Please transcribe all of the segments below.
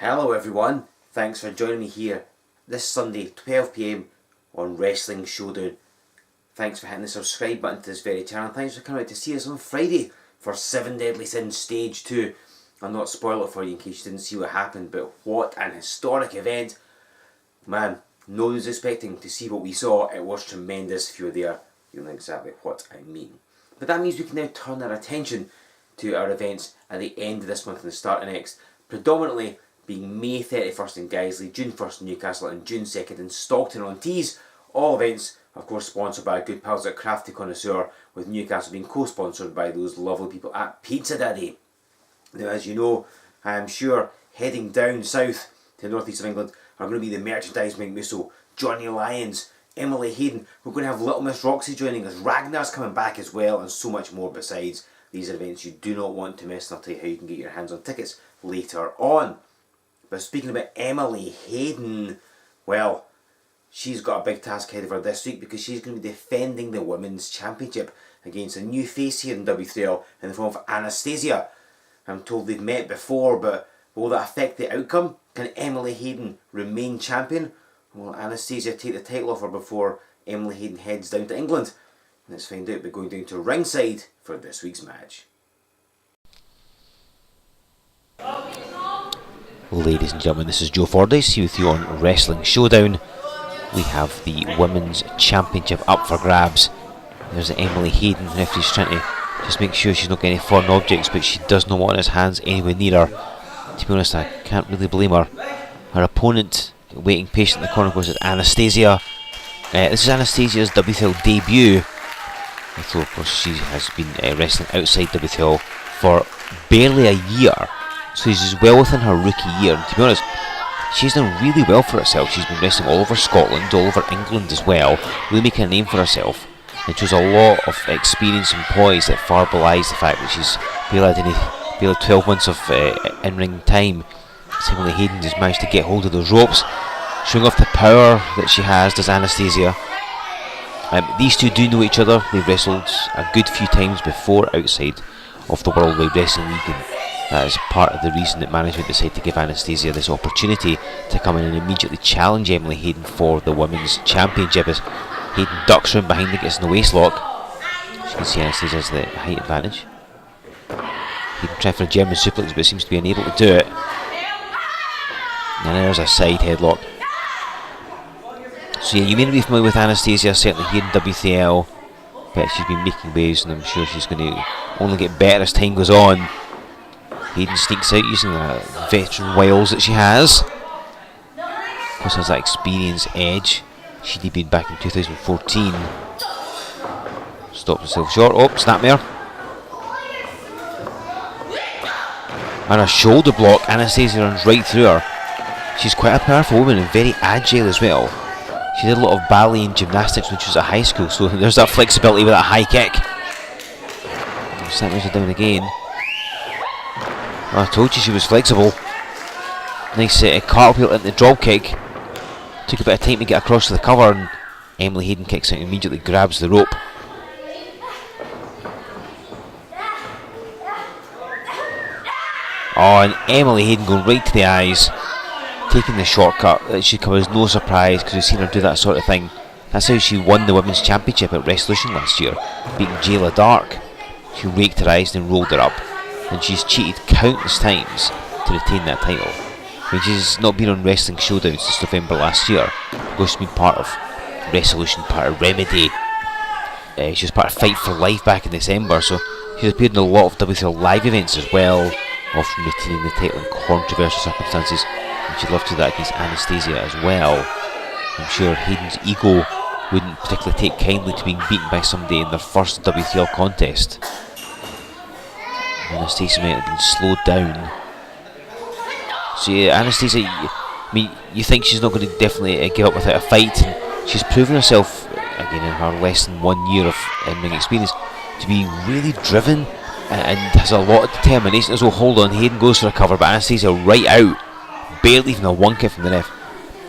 Hello everyone, thanks for joining me here this Sunday 12 PM on Wrestling Showdown. Thanks for hitting the subscribe button to this very channel. Thanks for coming out to see us on Friday for 7 Deadly Sins Stage 2. I'll not spoil it for you in case you didn't see what happened, but what an historic event. Man, no one was expecting to see what we saw. It was tremendous. If you were there, you'll know exactly what I mean. But that means we can now turn our attention to our events at the end of this month and the start of next. Predominantly being May 31st in Guiseley, June 1st in Newcastle and June 2nd in Stockton-on-Tees. All events, of course, sponsored by our good pals at Crafty Connoisseur, with Newcastle being co-sponsored by those lovely people at Pizza Daddy. Now, as you know, I am sure heading down south to the northeast of England are going to be the Merchandise Mike Musso, Johnny Lyons, Emily Hayden. We're going to have Little Miss Roxy joining us, Ragnar's coming back as well, and so much more besides. These are events you do not want to miss, and I'll tell you how you can get your hands on tickets later on. But speaking about Emily Hayden, well, she's got a big task ahead of her this week because she's going to be defending the Women's Championship against a new face here in W3L in the form of Anastasia. I'm told they've met before, but will that affect the outcome? Can Emily Hayden remain champion? Will Anastasia take the title off her before Emily Hayden heads down to England? Let's find out by going down to ringside for this week's match. Ladies and gentlemen, this is Joe Fordyce here with you on Wrestling Showdown. We have the Women's Championship up for grabs. There's Emily Hayden, the referee's trying to just make sure she's not getting any foreign objects, but she does not want his hands anywhere near her. To be honest, I can't really blame her. Her opponent, waiting patient in the corner, goes as Anastasia. This is Anastasia's W3L debut, although of course she has been wrestling outside W3L for barely a year. So she's well within her rookie year, and to be honest, she's done really well for herself. She's been wrestling all over Scotland, all over England as well, really making a name for herself, and shows a lot of experience and poise that far belies the fact that she's barely 12 months of in-ring time. Emily Hayden has managed to get hold of those ropes, showing off the power that she has, does Anastasia. These two do know each other. They've wrestled a good few times before outside of the World Wide Wrestling League, and that is part of the reason that management decided to give Anastasia this opportunity to come in and immediately challenge Emily Hayden for the Women's Championship. As Hayden ducks round behind and gets in the waistlock. As you can see, Anastasia has the height advantage. Hayden tried for a German suplex but seems to be unable to do it. And there's a side headlock. So yeah, you may not be familiar with Anastasia, certainly here in W3L, but she's been making waves and I'm sure she's going to only get better as time goes on. Hayden sneaks out using the veteran wiles that she has. Of course has that experience edge. She debuted back in 2014. Stops herself short. Oh, snapmare. And a shoulder block. Anastasia runs right through her. She's quite a powerful woman and very agile as well. She did a lot of ballet and gymnastics when she was at high school, so there's that flexibility with that high kick. Snapmares her down again. Oh, I told you she was flexible. Nice cartwheel into the drop kick. Took a bit of time to get across to the cover, and Emily Hayden kicks out and immediately grabs the rope. Oh, and Emily Hayden going right to the eyes, taking the shortcut. That should come as no surprise because we've seen her do that sort of thing. That's how she won the Women's Championship at Resolution last year, beating Jayla Dark. She raked her eyes and rolled her up, and she's cheated countless times to retain that title. I mean, she's not been on Wrestling Showdown since November last year. Of course, she's been part of Resolution, part of Remedy. She was part of Fight for Life back in December, so she's appeared in a lot of W3L live events as well, often retaining the title in controversial circumstances, and she'd love to do that against Anastasia as well. I'm sure Hayden's ego wouldn't particularly take kindly to being beaten by somebody in their first W3L contest. Anastasia might have been slowed down. So yeah, Anastasia, I mean, you think she's not going to definitely give up without a fight, and she's proven herself, again in her less than 1 year of in-ring experience, to be really driven and has a lot of determination as well. Hold on, Hayden goes for a cover, but Anastasia right out, barely even a one kick from the ref.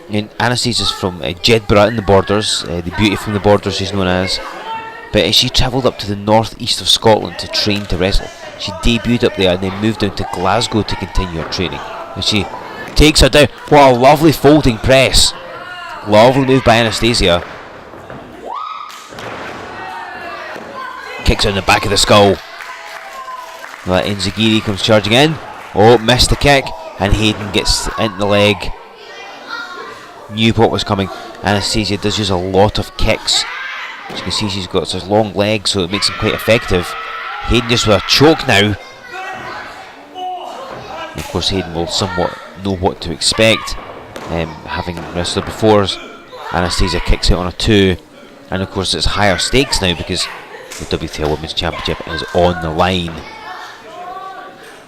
And Anastasia's from Jedburgh in the Borders, the beauty from the Borders she's known as. But she travelled up to the northeast of Scotland to train to wrestle. She debuted up there and then moved down to Glasgow to continue her training. And she takes her down. What a lovely folding press. Lovely move by Anastasia. Kicks her in the back of the skull. That Enziguri comes charging in. Oh, missed the kick. And Hayden gets into the leg. Knew what was coming. Anastasia does use a lot of kicks. As you can see, she's got such long legs, so it makes them quite effective. Hayden just with a choke now. And of course, Hayden will somewhat know what to expect, having wrestled before. Anastasia kicks out on a 2. And of course, it's higher stakes now because the W3L Women's Championship is on the line.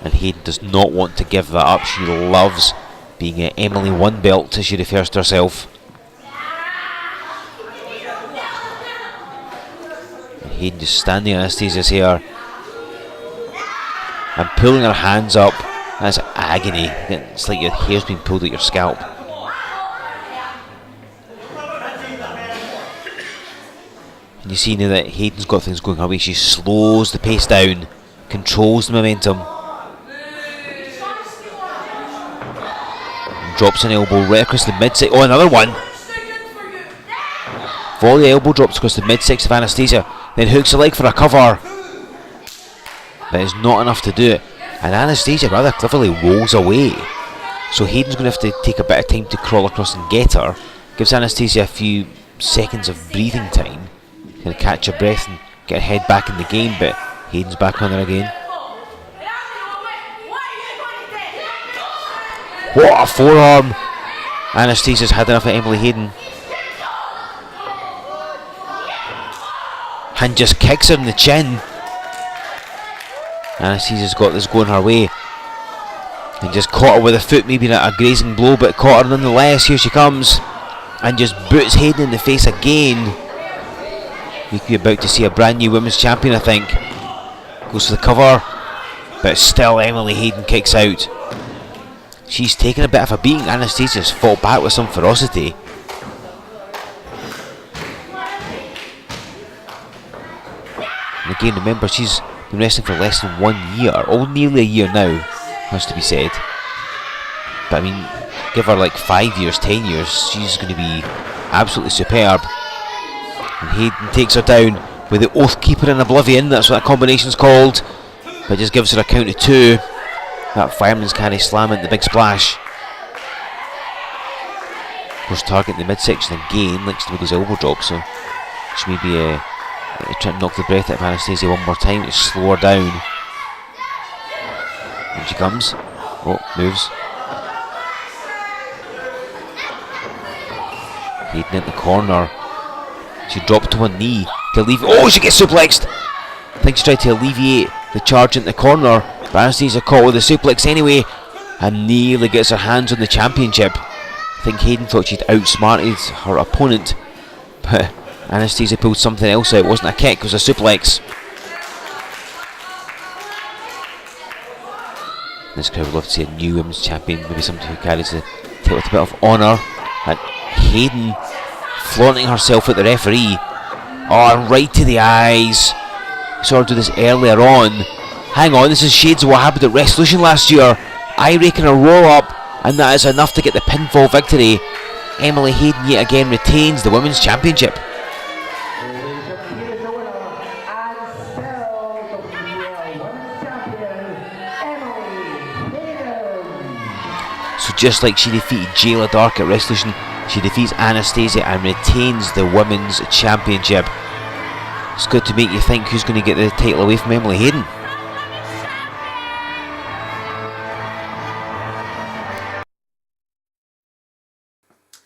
And Hayden does not want to give that up. She loves being Emily One Belt, as she refers to herself. And Hayden just standing on Anastasia's hair and pulling her hands up. That's agony. It's like your hair's being pulled at your scalp. And you see now that Hayden's got things going her way. She slows the pace down, controls the momentum. Drops an elbow right across the midsection. Oh, another one. Volley elbow drops across the midsection of Anastasia. Then hooks her leg for a cover. But it's not enough to do it. And Anastasia rather cleverly rolls away. So Hayden's going to have to take a bit of time to crawl across and get her. Gives Anastasia a few seconds of breathing time. Can catch her breath and get her head back in the game. But Hayden's back on her again. What a forearm! Anastasia's had enough of Emily Hayden. And just kicks her in the chin. Anastasia's got this going her way. And just caught her with a foot, maybe not a grazing blow, but caught her nonetheless. Here she comes. And just boots Hayden in the face again. We could be about to see a brand new women's champion, I think. Goes for the cover. But still Emily Hayden kicks out. She's taken a bit of a beating. Anastasia's fought back with some ferocity. And again, remember, she's been wrestling for less than 1 year. Oh, nearly a year now, has to be said. But I mean, give her like 5 years, 10 years, she's going to be absolutely superb. And Hayden takes her down with the Oathkeeper and Oblivion. That's what that combination's called. But just gives her a count of 2. That fireman's carry slam into the big splash. Of course, targeting the midsection again, likes to make those elbow drops, so she may be trying to knock the breath out of Anastasia one more time to slow her down. And she comes. Oh, moves. Hayden in the corner. She dropped to one knee to leave. Oh, she gets suplexed! I think she tried to alleviate the charge in the corner. But Anastasia caught with the suplex anyway and nearly gets her hands on the championship. I think Hayden thought she'd outsmarted her opponent, but Anastasia pulled something else out. It wasn't a kick, it was a suplex. This crowd would love to see a new women's champion, maybe somebody who carries the title with a bit of honour. And Hayden flaunting herself at the referee. Oh, right to the eyes. We saw her do this earlier on. Hang on, this is shades of what happened at Resolution last year. Eye raking a roll up, and that is enough to get the pinfall victory. Emily Hayden yet again retains the Women's Championship. So just like she defeated Jayla Dark at Resolution, she defeats Anastasia and retains the Women's Championship. It's good to make you think who's going to get the title away from Emily Hayden.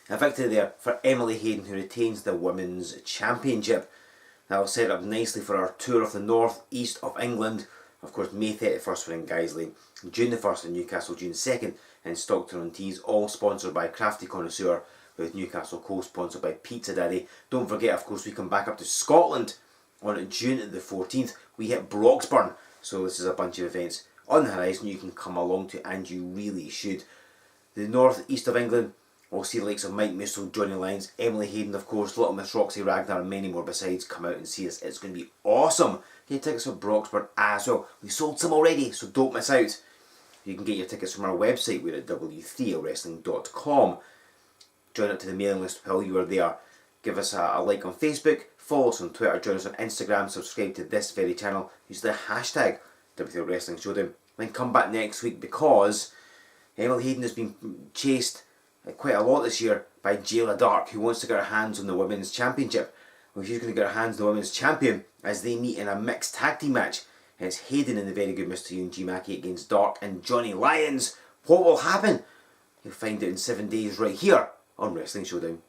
A victory there for Emily Hayden, who retains the Women's Championship. That will set up nicely for our tour of the north east of England. Of course, May 31st we're in Guiseley, June the 1st in Newcastle, June 2nd in Stockton-on-Tees, all sponsored by Crafty Connoisseur, with Newcastle co-sponsored by Pizza Daddy. Don't forget, of course, we come back up to Scotland on June the 14th. We hit Broxburn, so this is a bunch of events on the horizon you can come along to, and you really should. The north east of England, we'll see the likes of Mike Musso, Johnny Lyons, Emily Hayden, of course, Little Miss Roxy Ragnar, and many more besides. Come out and see us. It's going to be awesome. Get tickets for Broxburn as well. We sold some already, so don't miss out. You can get your tickets from our website. We're at W3LWrestling.com. Join up to the mailing list while you are there. Give us a like on Facebook, follow us on Twitter, join us on Instagram, subscribe to this very channel, use the hashtag W3L Wrestling Showdown. Then come back next week because Emily Hayden has been chased quite a lot this year by Jayla Dark, who wants to get her hands on the Women's Championship. Well, she's going to get her hands on the Women's Champion as they meet in a mixed tag team match. And it's Hayden and the very good Mr. G Mackey against Dark and Johnny Lyons. What will happen? You'll find out in 7 days right here on Wrestling Showdown.